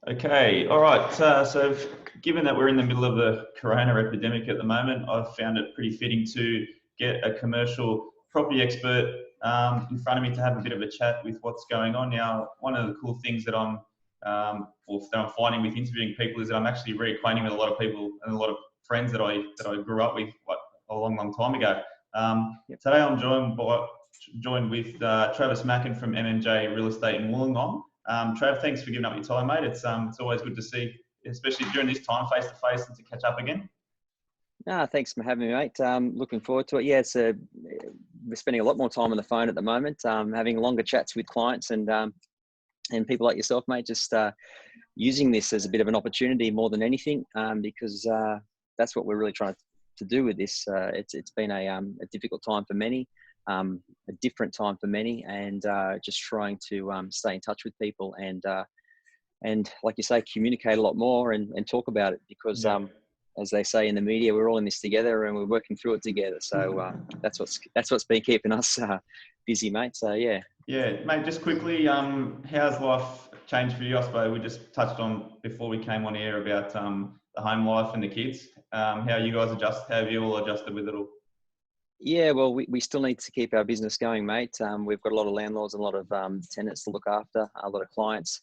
Okay, all right. So, given that we're in the middle of the corona epidemic at the moment, I've found it pretty fitting to get a commercial property expert in front of me to have a bit of a chat with what's going on now. One of the cool things that I'm finding with interviewing people is that I'm actually reacquainting with a lot of people and a lot of friends that I grew up with a long time ago. Today I'm joined with Travis Machan from MMJ Real Estate in Wollongong. Trav, thanks for giving up your time, mate. It's always good to see, especially during this time, face to face, and to catch up again. Thanks for having me, mate. Looking forward to it. Yeah, we're spending a lot more time on the phone at the moment, having longer chats with clients and people like yourself, mate. Just using this as a bit of an opportunity more than anything, because that's what we're really trying to do with this. It's been a difficult time for many, a different time for many, and just trying to stay in touch with people and like you say, communicate a lot more and talk about it because. Yeah. As they say in the media, we're all in this together and we're working through it together. So that's what's been keeping us busy, mate. So yeah. Yeah, mate. Just quickly, how's life changed for you? I suppose we just touched on before we came on air about the home life and the kids. How have you all adjusted with it all? Yeah, well, we still need to keep our business going, mate. We've got a lot of landlords and a lot of tenants to look after, a lot of clients,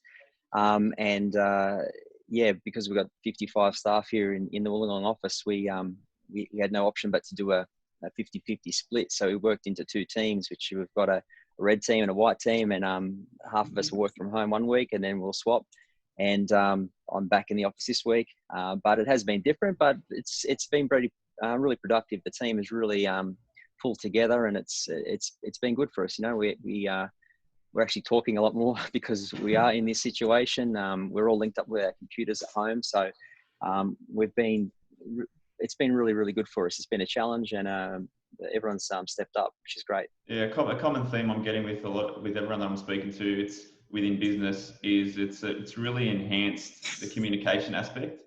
yeah, because we've got 55 staff here in the Wollongong office, we had no option but to do a 50-50 split. So we worked into two teams, which we've got a red team and a white team, and half of us will work from home one week and then we'll swap. And I'm back in the office this week, but it has been different, but it's been really productive. The team is really pulled together, and it's been good for us. You know, we're actually talking a lot more because we are in this situation. We're all linked up with our computers at home. So it's been really, really good for us. It's been a challenge, and everyone's stepped up, which is great. Yeah, a common theme I'm getting with everyone that I'm speaking to, it's within business, is it's really enhanced the communication aspect.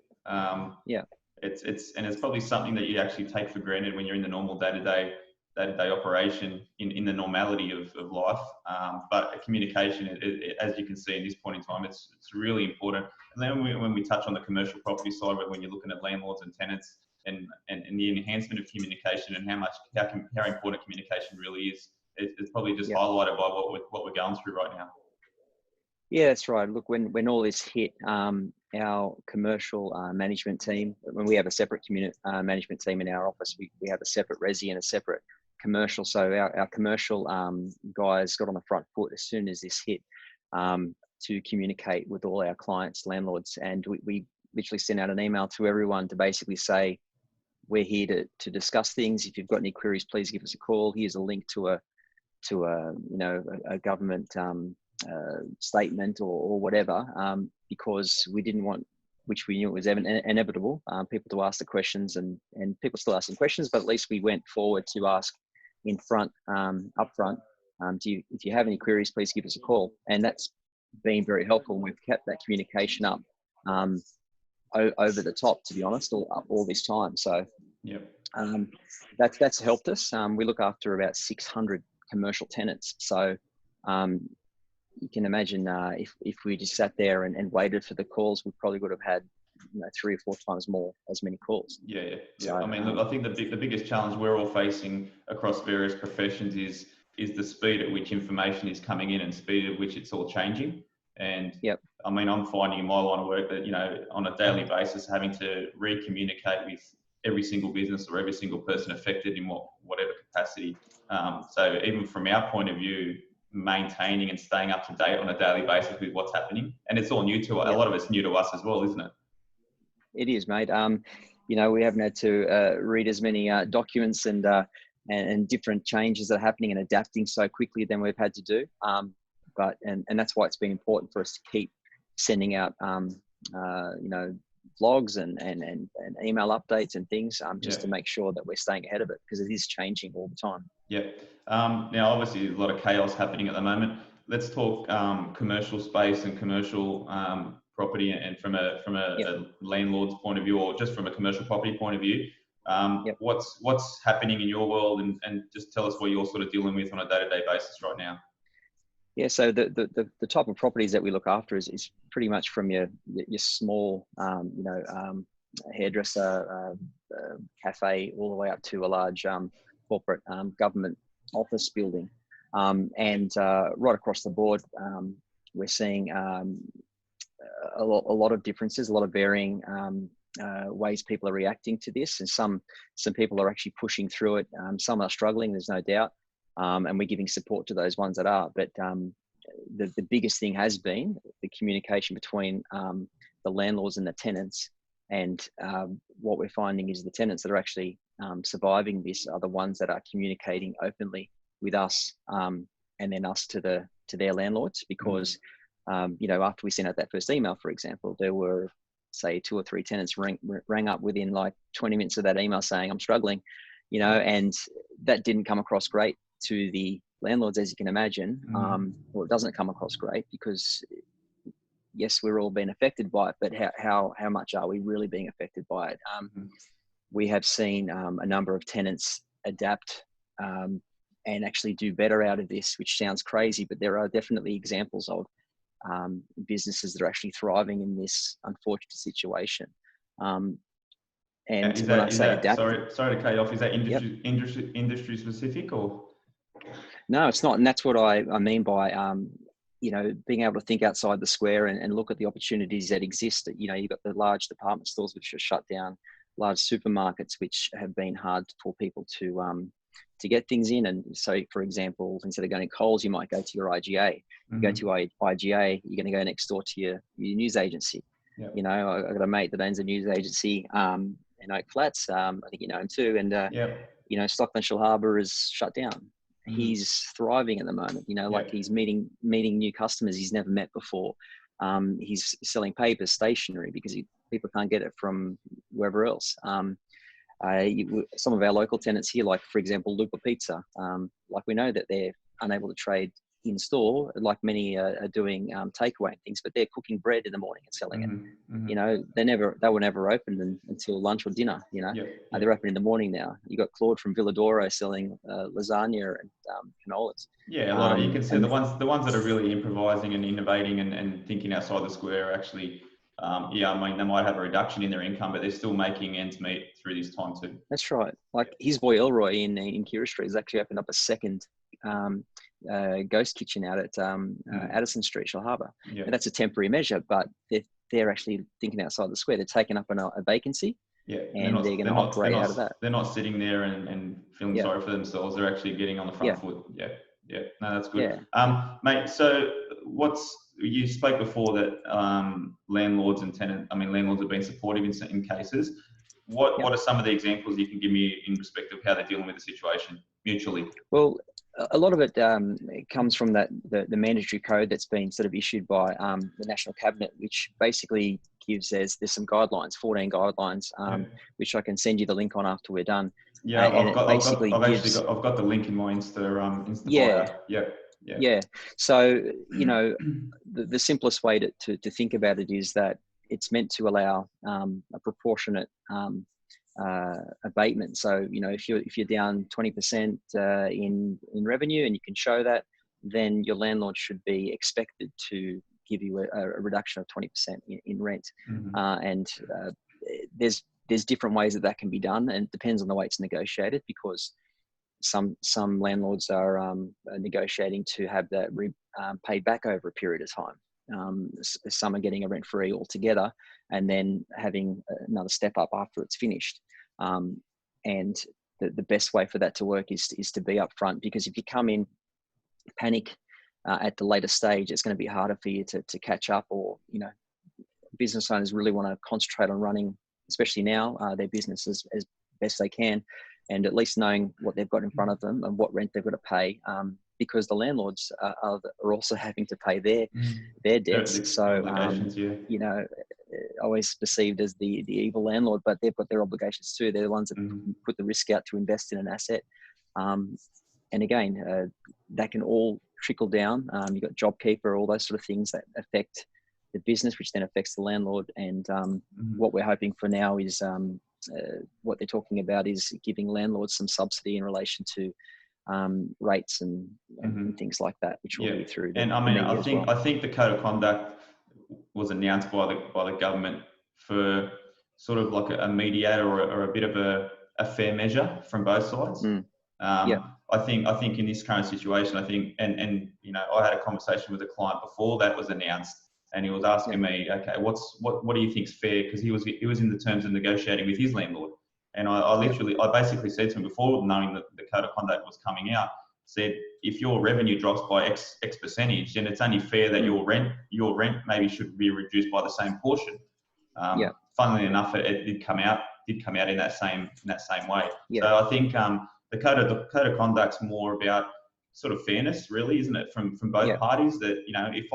Yeah. It's probably something that you actually take for granted when you're in the normal day-to-day operation in the normality of life. But communication, as you can see in this point in time, it's really important. And then when we touch on the commercial property side, when you're looking at landlords and tenants and the enhancement of communication and how important communication really is, it's probably just highlighted by what we're going through right now. Yeah, that's right. Look, when all this hit, our commercial management team, when we have a separate management team in our office, we have a separate resi and a separate commercial. So our commercial guys got on the front foot as soon as this hit to communicate with all our clients, landlords, and we literally sent out an email to everyone to basically say, we're here to discuss things. If you've got any queries, please give us a call. Here's a link to a government statement or whatever, because we didn't want, which we knew it was inevitable, people to ask the questions, and people still asking questions, but at least we went forward to ask up front, if you have any queries, please give us a call. And that's been very helpful. We've kept that communication up over the top, to be honest, all this time. So that's helped us. We look after about 600 commercial tenants. So you can imagine if we just sat there and waited for the calls, we probably would have had 3 or 4 times as many calls. Yeah. So, I mean, look, I think the biggest challenge we're all facing across various professions is the speed at which information is coming in and speed at which it's all changing. And I mean, I'm finding in my line of work that, on a daily basis, having to re-communicate with every single business or every single person affected in whatever capacity. So even from our point of view, maintaining and staying up to date on a daily basis with what's happening, and it's all new to a lot of it's new to us as well, isn't it? It is, mate. We haven't had to read as many documents and different changes that are happening and adapting so quickly than we've had to do. But that's why it's been important for us to keep sending out, vlogs and email updates and things, just to make sure that we're staying ahead of it, because it is changing all the time. Yeah. Now, obviously, a lot of chaos happening at the moment. Let's talk commercial space and commercial property, and from a landlord's point of view, or just from a commercial property point of view. What's happening in your world, and just tell us what you're sort of dealing with on a day-to-day basis right now. Yeah, so the type of properties that we look after is pretty much from your small, hairdresser, cafe, all the way up to a large corporate government office building. And right across the board, we're seeing a lot of differences, a lot of varying ways people are reacting to this. And some people are actually pushing through it. Some are struggling, there's no doubt. And we're giving support to those ones that are. But the biggest thing has been the communication between the landlords and the tenants. And what we're finding is the tenants that are actually surviving this are the ones that are communicating openly with us, and then us to their landlords. Because after we sent out that first email, for example, there were, say, 2 or 3 tenants rang up within like 20 minutes of that email saying, I'm struggling, and that didn't come across great to the landlords, as you can imagine. Or it doesn't come across great, because yes, we're all being affected by it, but how much are we really being affected by it? We have seen a number of tenants adapt and actually do better out of this, which sounds crazy, but there are definitely examples of businesses that are actually thriving in this unfortunate situation. And when I say adapt, sorry to cut you off. Is that industry specific, or? No, it's not. And that's what I mean by, being able to think outside the square and look at the opportunities that exist. You've got the large department stores which are shut down, large supermarkets which have been hard for people to get things in. And so, for example, instead of going to Coles, you might go to your IGA. You go to IGA, you're going to go next door to your news agency. Yep. I got a mate that owns a news agency in Oak Flats. I think you know him too. And Stockton Harbour is shut down. He's thriving at the moment. Like he's meeting new customers he's never met before. He's selling papers, stationery, because people can't get it from wherever else. Some of our local tenants here, like for example, Lupa Pizza, like we know that they're unable to trade in store, like many are doing takeaway and things, but they're cooking bread in the morning and selling it. They were never open until lunch or dinner. They're open in the morning now. You got Claude from Villadoro selling lasagna and canolas. Yeah, a lot of, you can see the ones that are really improvising and innovating and thinking outside the square are actually, they might have a reduction in their income, but they're still making ends meet through this time too. That's right. Like his boy Elroy in Kira Street has actually opened up a second ghost kitchen out at Addison Street, Shell Harbour. And that's a temporary measure, but they're actually thinking outside the square. They're taking up a vacancy, and they're going to operate out of that. They're not sitting there and feeling sorry for themselves. They're actually getting on the front foot. No, that's good. Mate, so you spoke before that landlords and landlords have been supportive in cases. What are some of the examples you can give me in respect of how they're dealing with the situation mutually? Well, a lot of it comes from the mandatory code that's been sort of issued by the National Cabinet, which basically gives there's some guidelines, 14 guidelines, which I can send you the link on after we're done. Yeah, I've got the link in my Insta bio. Yeah. So the simplest way to think about it is that it's meant to allow a proportionate abatement. So if you're down 20% in revenue and you can show that, then your landlord should be expected to give you a reduction of 20% in rent. And there's different ways that can be done, and it depends on the way it's negotiated, because some landlords are negotiating to have that paid back over a period of time. Some are getting a rent free altogether and then having another step up after it's finished. And the best way for that to work is to be upfront, because if you come in panic at the later stage, it's going to be harder for you to catch up, or business owners really want to concentrate on running, especially now, their business as best they can, and at least knowing what they've got in front of them and what rent they've got to pay, because the landlords are also having to pay their debts. So always perceived as the evil landlord, but they've got their obligations too. They're the ones that put the risk out to invest in an asset. And again, that can all trickle down. You've got JobKeeper, all those sort of things that affect the business, which then affects the landlord. And what we're hoping for now is what they're talking about is giving landlords some subsidy in relation to rates and things like that, which will be through the, and I mean, the media as well. I think the code of conduct was announced by the government for sort of like a mediator or a bit of a fair measure from both sides. I think in this current situation, I think, and you know, I had a conversation with a client before that was announced, and he was asking me, okay, what do you think's fair? Because he was in the terms of negotiating with his landlord, and I basically said to him before knowing that the code of conduct was coming out, said if your revenue drops by X percentage, then it's only fair that your rent maybe should be reduced by the same portion. Funnily enough, it did come out in that same way. So I think the code of conduct's more about sort of fairness, really, isn't it, from both parties? That, you know, if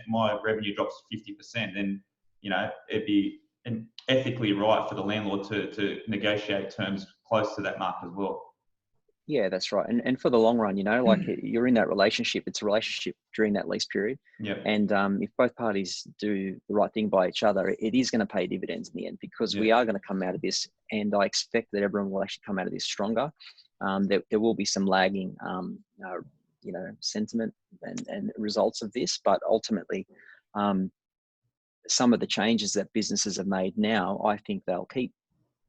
my revenue drops 50%, then, you know, it'd be ethically right for the landlord to negotiate terms close to that mark as well. Yeah, that's right. And for the long run, you know, like you're in that relationship, it's a relationship during that lease period. And if both parties do the right thing by each other, it is going to pay dividends in the end, because we are going to come out of this. And I expect that everyone will actually come out of this stronger. There will be some lagging, you know, sentiment and results of this, but ultimately, some of the changes that businesses have made now, I think they'll keep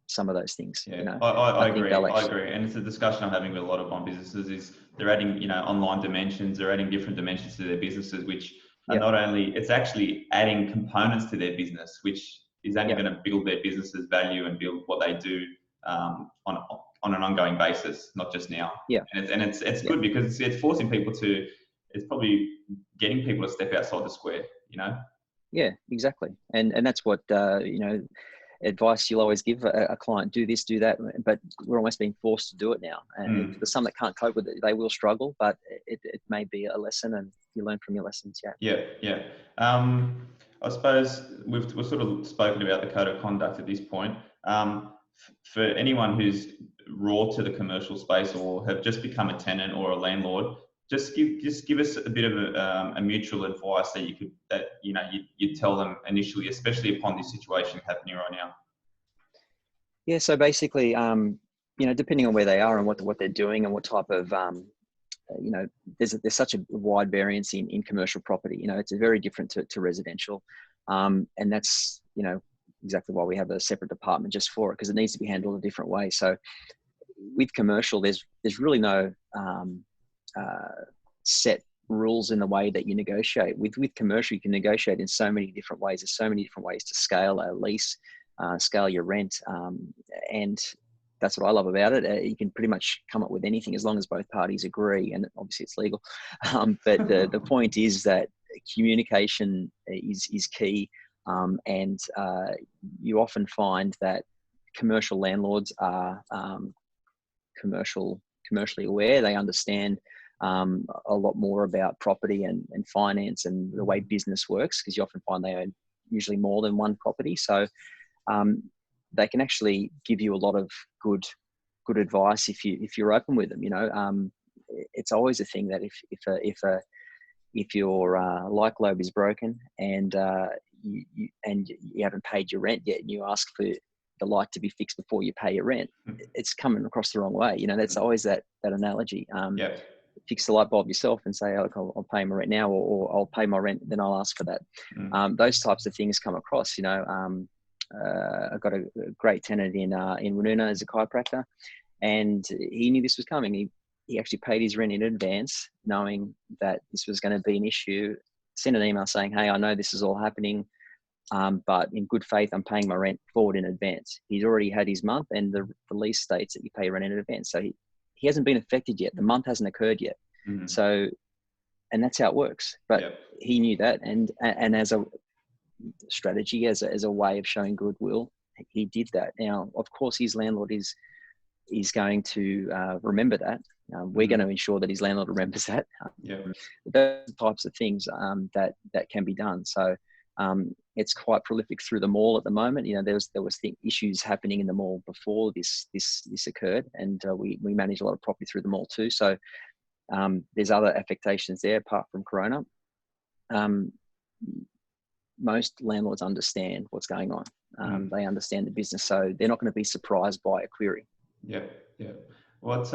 some of those things. You know, I agree. I agree. And it's a discussion I'm having with a lot of my businesses is they're adding, you know, online dimensions, they're adding different dimensions to their businesses, which are not only, it's actually adding components to their business, which is only going to build their business's value and build what they do on an ongoing basis, not just now. And it's good because it's forcing people to, it's probably getting people to step outside the square, you know? Yeah, exactly. And that's what, you know, advice you'll always give a client: do this, do that. But we're almost being forced to do it now. And for some that can't cope with it, they will struggle, but it may be a lesson, and you learn from your lessons. I suppose we've sort of spoken about the code of conduct at this point. For anyone who's raw to the commercial space or have just become a tenant or a landlord, just give us a bit of a mutual advice that you'd tell them initially, especially upon this situation happening right now. Yeah. So basically, you know, depending on where they are and what they're doing and what type of, you know, there's such a wide variance in commercial property. You know, it's very different to residential, and that's, you know, exactly why we have a separate department just for it, because it needs to be handled a different way. So with commercial, there's really no set rules in the way that you negotiate. With commercial, you can negotiate in so many different ways. There's so many different ways to scale a lease, scale your rent, and that's what I love about it. You can pretty much come up with anything as long as both parties agree, and obviously it's legal. But the point is that communication is key, and you often find that commercial landlords are commercially aware. They understand a lot more about property and finance and the way business works, because you often find they own usually more than one property. So they can actually give you a lot of good advice if you're open with them. You know, it's always a thing that if your light globe is broken and you haven't paid your rent yet, and you ask for the light to be fixed before you pay your rent, it's coming across the wrong way. You know, that's always that analogy. Fix the light bulb yourself and say, oh, look, I'll pay my rent now, or I'll pay my rent, then I'll ask for that. Those types of things come across. You know, I've got a great tenant in Woonona as a chiropractor, and he knew this was coming. He actually paid his rent in advance, knowing that this was going to be an issue. Sent an email saying, hey, I know this is all happening, but in good faith, I'm paying my rent forward in advance. He's already had his month, and the lease states that you pay rent in advance. So he hasn't been affected yet. The month hasn't occurred yet. So, and that's how it works. But he knew that, and as a strategy, as a way of showing goodwill, he did that. Now, of course, his landlord is going to remember that. We're going to ensure that his landlord remembers that. Those types of things that can be done. So it's quite prolific through the mall at the moment. You know, there was issues happening in the mall before this occurred, and we manage a lot of property through the mall too. So there's other affectations there apart from Corona. Most landlords understand what's going on. They understand the business, so they're not going to be surprised by a query. Well,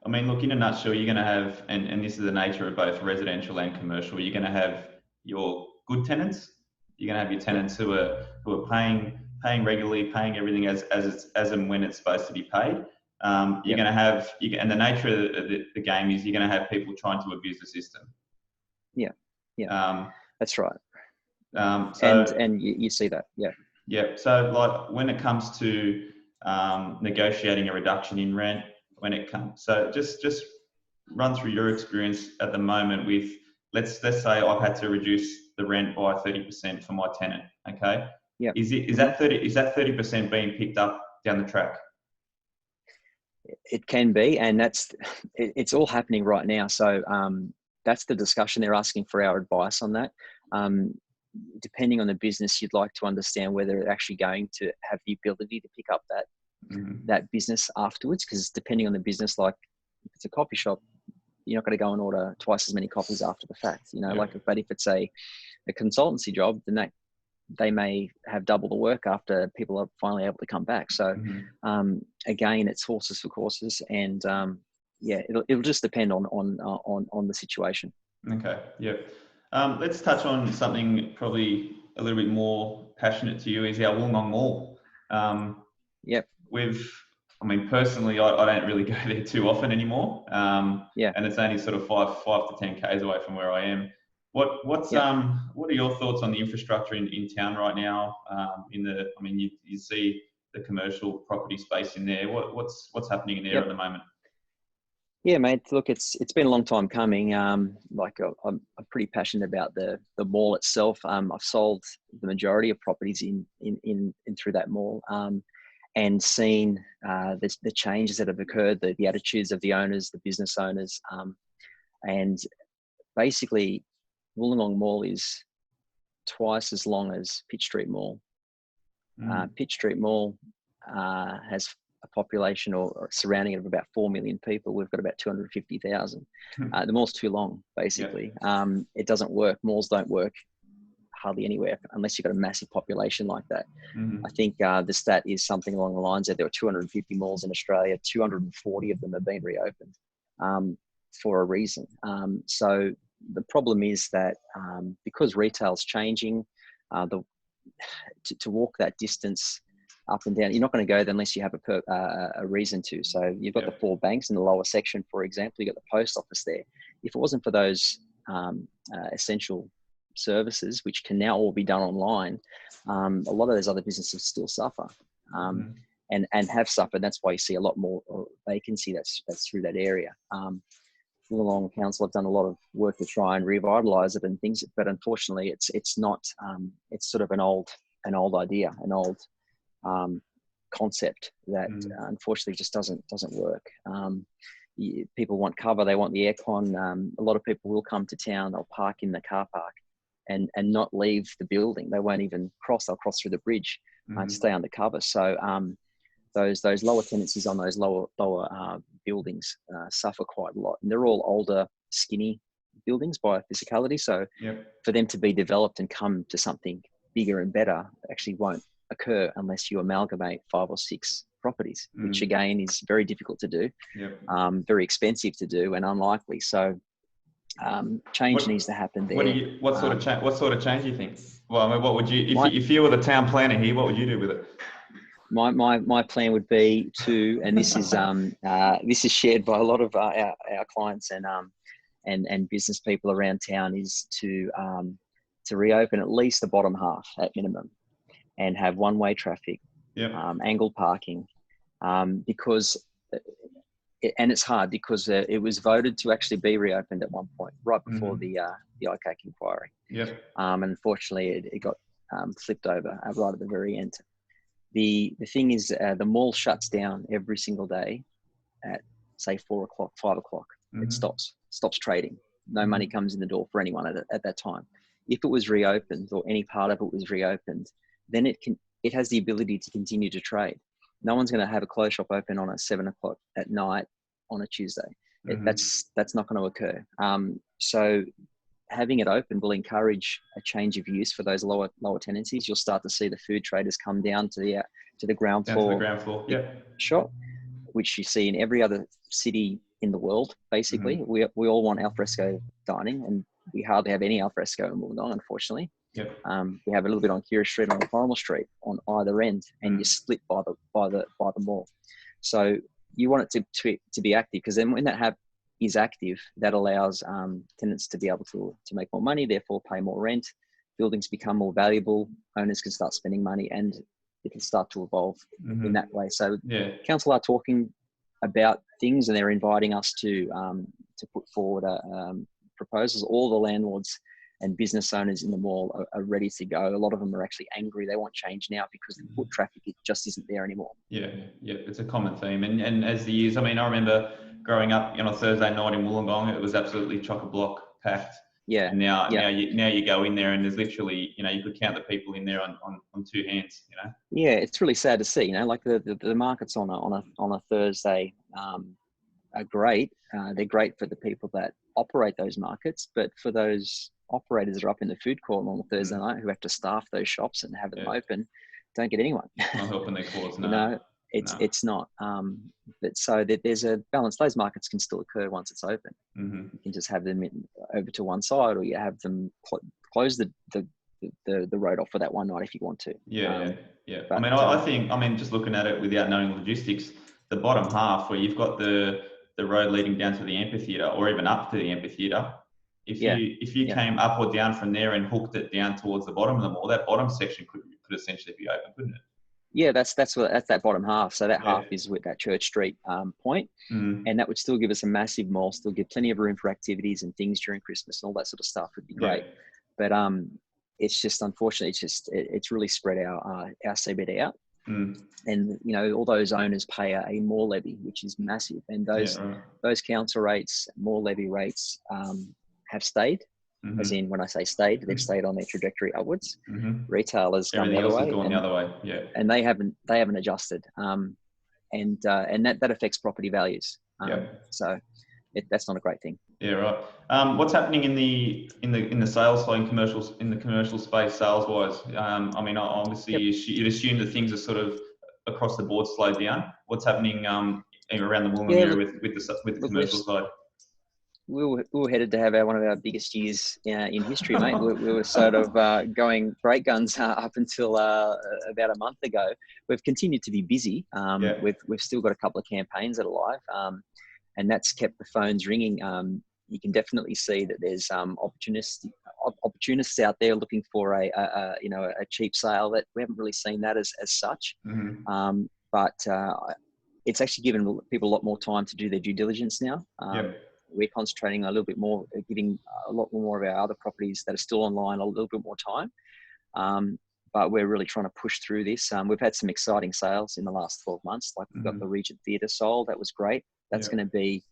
I mean, look, in a nutshell, you're going to have, and this is the nature of both residential and commercial, you're going to have your good tenants. You're going to have your tenants who are paying regularly, paying everything as and when it's supposed to be paid. You're going to have, and the nature of the game is you're going to have people trying to abuse the system. That's right. So, and you see that, yeah. So like when it comes to negotiating a reduction in rent, so just run through your experience at the moment with, let's say I've had to reduce the rent by 30% for my tenant. Okay. Yeah. Is that 30% being picked up down the track? It can be, and it's all happening right now. So that's the discussion. They're asking for our advice on that. Depending on the business, you'd like to understand whether they're actually going to have the ability to pick up that business afterwards. Because depending on the business, like if it's a coffee shop, you're not going to go and order twice as many coffees after the fact. But if it's a consultancy job, then they may have double the work after people are finally able to come back. So again, it's horses for courses, and it'll just depend on the situation. Okay. Yeah. Let's touch on something probably a little bit more passionate to you, is our Wollongong Mall. I mean, personally, I don't really go there too often anymore. And it's only sort of 5 to 10 Ks away from where I am. What are your thoughts on the infrastructure in town right now? You see the commercial property space in there. What's happening in there at the moment? Yeah, mate. Look, it's been a long time coming. I'm pretty passionate about the mall itself. I've sold the majority of properties in through that mall, and seen the changes that have occurred, the attitudes of the owners, the business owners, and basically, Wollongong Mall is twice as long as Pitt Street Mall. Pitt Street Mall has a population or surrounding it of about 4 million people. We've got about 250,000. The mall's too long, basically. It doesn't work. Malls don't work hardly anywhere unless you've got a massive population like that. I think the stat is something along the lines that there were 250 malls in Australia. 240 of them have been reopened for a reason. So the problem is that because retail's changing, to walk that distance up and down, you're not going to go there unless you have a reason to. So you've got the 4 banks in the lower section, for example. You've got the post office there. If it wasn't for those essential services, which can now all be done online, a lot of those other businesses still suffer and have suffered. That's why you see a lot more vacancy that's through that area. Wollongong Council have done a lot of work to try and revitalise it and things, but unfortunately it's not. It's sort of an old idea, an old concept that unfortunately just doesn't work. People want cover, they want the aircon. A lot of people will come to town, they'll park in the car park and not leave the building. They won't even cross. They'll cross through the bridge to stay undercover. So those lower tenancies on those lower buildings suffer quite a lot. And they're all older, skinny buildings by physicality. So for them to be developed and come to something bigger and better actually won't occur unless you amalgamate 5 or 6 properties, which again is very difficult to do, very expensive to do, and unlikely. So change needs to happen there. What sort of change do you think? Well, I mean, what would you, if you were the town planner here, what would you do with it? My plan would be to, and this is shared by a lot of our clients and business people around town, is to reopen at least the bottom half at minimum, and have one-way traffic, angled parking, because it's hard because it was voted to actually be reopened at one point, right before the ICAC inquiry. And unfortunately, it got flipped over right at the very end. The thing is, the mall shuts down every single day at say 4 o'clock, 5 o'clock. It stops trading. No money comes in the door for anyone at that time. If it was reopened, or any part of it was reopened, then it has the ability to continue to trade. No one's going to have a clothes shop open on a 7 o'clock at night on a Tuesday. That's not going to occur. So having it open will encourage a change of use for those lower tenancies. You'll start to see the food traders come down to the ground floor. Shop, which you see in every other city in the world. Basically, we all want alfresco dining, and we hardly have any alfresco in Wollongong, unfortunately. Yep. We have a little bit on Kira Street, on Corrimal Street, on either end, and you're split by the mall. So you want it to be active, because then when that is active, that allows tenants to be able to make more money, therefore pay more rent. Buildings become more valuable. Owners can start spending money, and it'll start to evolve in that way. So council are talking about things, and they're inviting us to put forward proposals. All the landlords and business owners in the mall are ready to go. A lot of them are actually angry. They want change now because the foot traffic, it just isn't there anymore. Yeah, it's a common theme. And as the years, I mean, I remember growing up on a Thursday night in Wollongong, it was absolutely chock-a-block packed. Yeah. And now you go in there and there's literally, you could count the people in there on two hands, Yeah, it's really sad to see, like the markets on a Thursday are great. They're great for the people that operate those markets, but for those operators that are up in the food court on a Thursday night who have to staff those shops and have them open, don't get anyone. Not helping their cause, no. It's not. But so that there's a balance. Those markets can still occur once it's open. Mm-hmm. You can just have them over to one side, or you have them close the road off for that one night if you want to. Yeah. But, I think, just looking at it without knowing logistics, the bottom half where you've got the road leading down to the amphitheatre, or even up to the amphitheatre, if you came up or down from there and hooked it down towards the bottom of the mall, that bottom section could essentially be open, couldn't it? Yeah, that's that bottom half. So that half is with that Church Street point, and that would still give us a massive mall, still give plenty of room for activities and things during Christmas and all that sort of stuff would be great. But it's just, unfortunately, it's really spread our CBD out. And all those owners pay a mall levy, which is massive, and those council rates, mall levy rates have stayed. As in, when I say stayed, they've stayed on their trajectory upwards. Retailers gone the other way, the other way, and they haven't adjusted, and that affects property values. So that's not a great thing. Yeah, right. What's happening in the sales side, in the commercial space, sales wise? Obviously, you'd assume that things are sort of across the board slowed down. What's happening around the Wollongong area with the commercial side? We were headed to have one of our biggest years in history, mate. We were sort of going great guns up until about a month ago. We've continued to be busy. We've still got a couple of campaigns that are live, and that's kept the phones ringing. You can definitely see that there's opportunists out there looking for a cheap sale. That we haven't really seen that as such, but it's actually given people a lot more time to do their due diligence now. We're concentrating a little bit more, giving a lot more of our other properties that are still online a little bit more time. But we're really trying to push through this. We've had some exciting sales in the last 12 months. Like we've got the Regent Theatre sold. That was great. That's going to be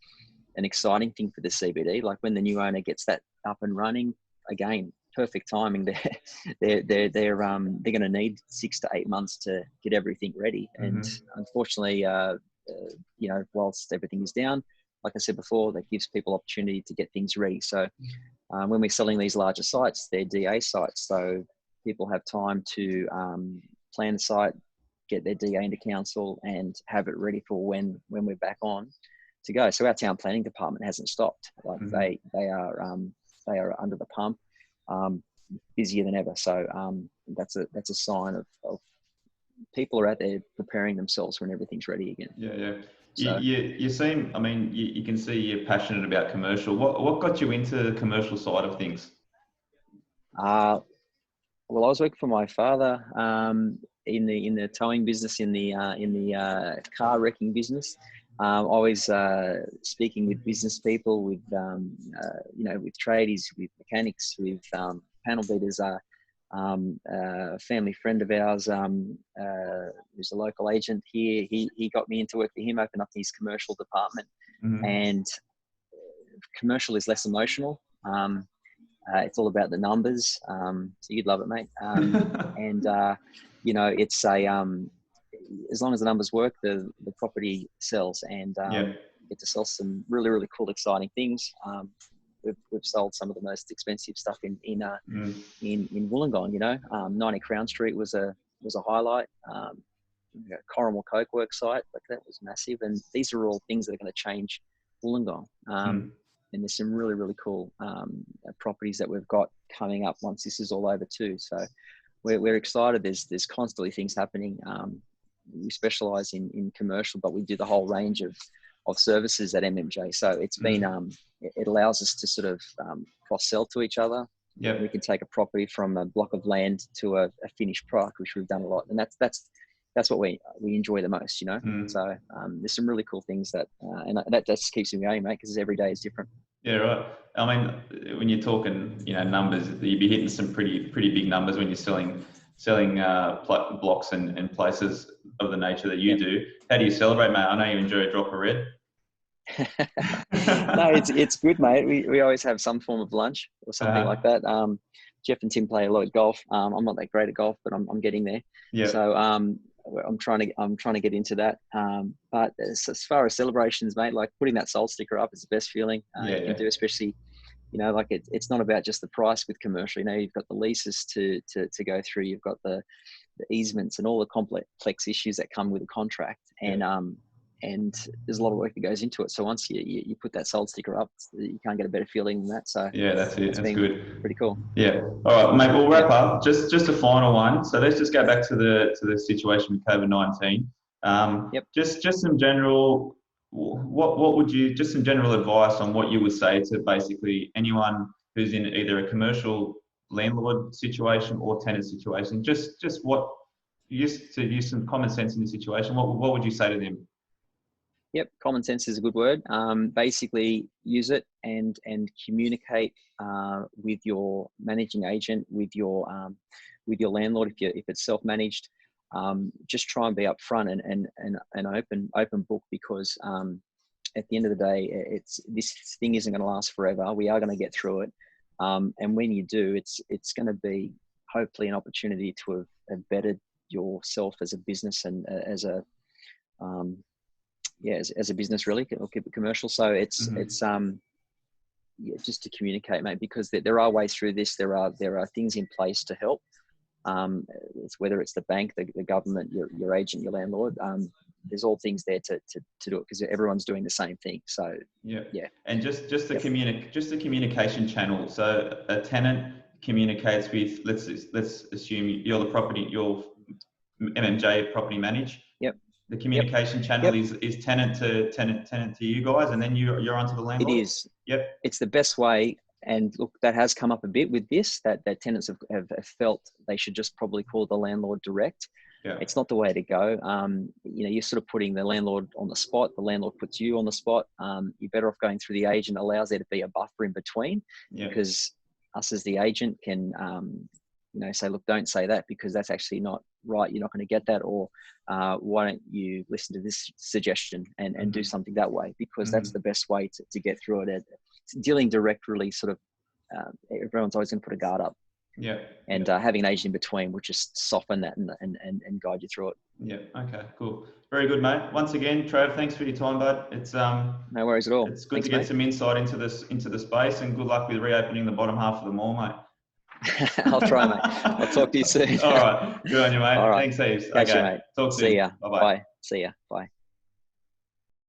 an exciting thing for the CBD. Like when the new owner gets that up and running, again, perfect timing. They're going to need 6 to 8 months to get everything ready. And unfortunately, whilst everything is down, like I said before, that gives people opportunity to get things ready. So when we're selling these larger sites, they're DA sites. So people have time to plan the site, get their DA into council and have it ready for when we're back on to go. So our town planning department hasn't stopped. Like they are under the pump, busier than ever. So that's a sign of people are out there preparing themselves when everything's ready again. Yeah. You seem, you can see you're passionate about commercial. What got you into the commercial side of things? Well, I was working for my father in the towing business, in the car wrecking business. Always speaking with business people, with with tradies, with mechanics, with panel beaters. A family friend of ours who's a local agent here, he got me into work for him, opened up his commercial department. And commercial is less emotional. It's all about the numbers. So you'd love it, mate. It's as long as the numbers work, the property sells, and get to sell some really, really cool, exciting things. We've sold some of the most expensive stuff in Wollongong. 90 Crown Street was a highlight. Corrimal Coke Works site, like that was massive. And these are all things that are going to change Wollongong. And there's some really, really cool properties that we've got coming up once this is all over too. So we're excited. There's constantly things happening. We specialize in commercial, but we do the whole range of services at MMJ. So it's been, it allows us to sort of cross-sell to each other. Yeah. We can take a property from a block of land to a finished product, which we've done a lot. And that's what we enjoy the most, you know? So there's some really cool things that just keeps me going, mate, because every day is different. Yeah, right. I mean, when you're talking, numbers, you'd be hitting some pretty big numbers when you're selling blocks and places of the nature that you do. How do you celebrate, mate? I know you enjoy a drop of red. No, it's good, mate. We always have some form of lunch or something like that. Jeff and Tim play a lot of golf. I'm not that great at golf, but I'm getting there. Yeah. So I'm trying to get into that. But as far as celebrations, mate, like putting that sold sticker up is the best feeling you can do, especially, like it's not about just the price with commercial. You've got the leases to go through. You've got the easements and all the complex issues that come with a contract. And there's a lot of work that goes into it. So once you put that sold sticker up, you can't get a better feeling than that. So yeah, that's it. That's good. Pretty cool. Yeah. All right, mate. We'll wrap up. Just a final one. So let's just go back to the situation with COVID-19. Just some general. What would you just some general advice on what you would say to basically anyone who's in either a commercial landlord situation or tenant situation? Just what to use some common sense in the situation. What would you say to them? Yep, common sense is a good word. Basically, use it and communicate with your managing agent, with your landlord if it's self-managed. Just try and be upfront and open book, because at the end of the day, this thing isn't going to last forever. We are going to get through it, and when you do, it's going to be hopefully an opportunity to have bettered yourself as a business and as a as a business, really, or keep it commercial. So it's just to communicate, mate, because there are ways through this. There are things in place to help. Whether it's the bank, the government, your agent, your landlord. There's all things there to do it, because everyone's doing the same thing. So yeah. And just the communication channel. So a tenant communicates with, let's assume you're your MMJ property manage. Yep. The communication channel is tenant to you guys, and then you're onto the landlord. It is. Yep. It's the best way. And look, that has come up a bit with this, that tenants have felt they should just probably call the landlord direct. Yeah. It's not the way to go. You're sort of putting the landlord on the spot. The landlord puts you on the spot. You're better off going through the agent. Allows there to be a buffer in between, because us as the agent can, say, look, don't say that, because that's actually not right. You're not going to get that. Or why don't you listen to this suggestion and do something that way, because that's the best way to get through it. Dealing direct really sort of, everyone's always going to put a guard up. Yeah. And having an agent in between will just soften that and guide you through it. Yeah. Okay, cool. Very good, mate. Once again, Trav, thanks for your time, bud. It's no worries at all. It's good to get some insight into the space, and good luck with reopening the bottom half of the mall, mate. I'll try, mate. I'll talk to you soon. All right. Good on you, mate. All right. Thanks, Eves. Catch you, mate. Talk soon. See ya. Bye-bye. Bye. See ya. Bye.